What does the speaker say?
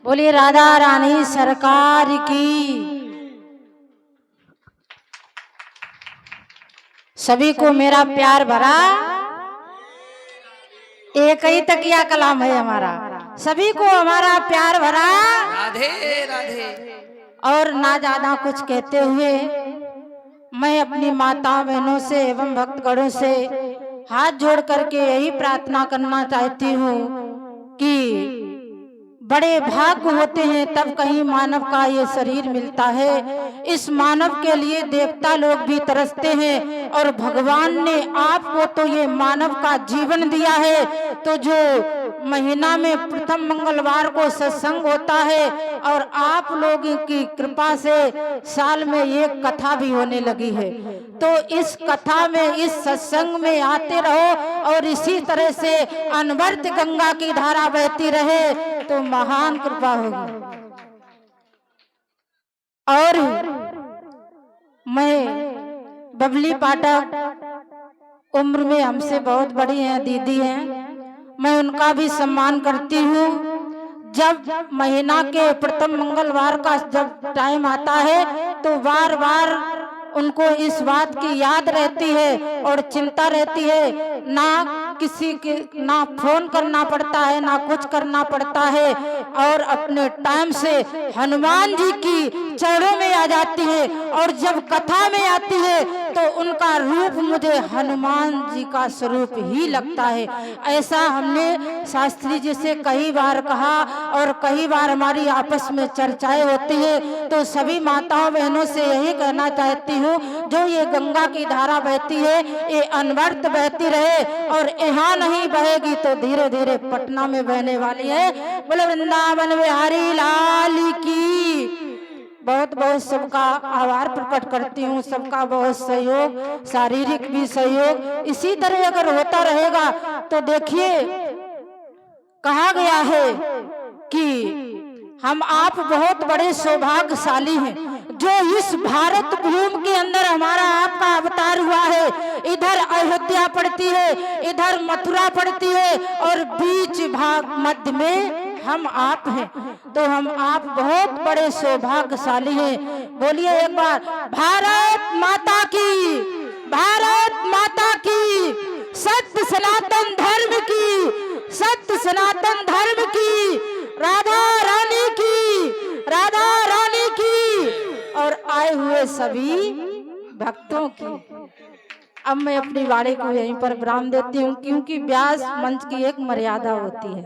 बोलिए राधा रानी सरकार की। सभी को मेरा प्यार भरा एक ही तकिया कलाम है हमारा। सभी को हमारा प्यार भरा राधे राधे। और ना ज्यादा कुछ कहते हुए मैं अपनी माता बहनों से एवं भक्तगणों से हाथ जोड़ करके यही प्रार्थना करना चाहती हूँ कि बड़े भाग्य होते हैं तब कहीं मानव का ये शरीर मिलता है। इस मानव के लिए देवता लोग भी तरसते हैं और भगवान ने आपको तो ये मानव का जीवन दिया है। तो जो महीना में प्रथम मंगलवार को सत्संग होता है और आप लोगों की कृपा से साल में एक कथा भी होने लगी है, तो इस कथा में इस सत्संग में आते रहो और इसी तरह से अनवर्त गंगा की धारा बहती रहे तो महान कृपा होगी। और मैं बबली पाठक उम्र में हमसे बहुत बड़ी हैं, दीदी हैं, मैं उनका भी सम्मान करती हूँ। जब महीना के प्रथम मंगलवार का जब टाइम आता है तो बार बार उनको इस बात की याद रहती है और चिंता रहती है। ना किसी के ना फोन करना पड़ता है ना कुछ करना पड़ता है और अपने टाइम से हनुमान जी की चरणों में आ जाती है। और जब कथा में आती है तो उनका रूप मुझे हनुमान जी का स्वरूप ही लगता है। ऐसा हमने शास्त्री जी से कई बार कहा और कई बार हमारी आपस में चर्चाएं होती है। तो सभी माताओं बहनों से यही कहना चाहती हूँ, जो ये गंगा की धारा बहती है ये अनवर्त बहती रहे और यहाँ नहीं बहेगी तो धीरे धीरे पटना में बहने वाली है। बोले वृंदावन बिहारी लाल की। बहुत बहुत सबका आभार प्रकट करती हूँ, सबका बहुत सहयोग, शारीरिक भी सहयोग इसी तरह अगर होता रहेगा तो देखिए कहा गया है कि हम आप बहुत बड़े सौभाग्यशाली हैं जो इस भारत भूमि के अंदर हमारा आपका अवतार हुआ है। इधर अयोध्या पड़ती है, इधर मथुरा पड़ती है और बीच भाग मध्य में हम आप हैं। तो हम आप बहुत बड़े सौभाग्यशाली हैं। बोलिए एक बार भारत माता की, भारत माता की, सत्य सनातन धर्म की, सत्य सनातन धर्म की, राधा रानी की, राधा रानी की और आए हुए सभी भक्तों की। अब मैं अपनी वाणी को यहीं पर विराम देती हूँ क्योंकि व्यास मंच की एक मर्यादा होती है।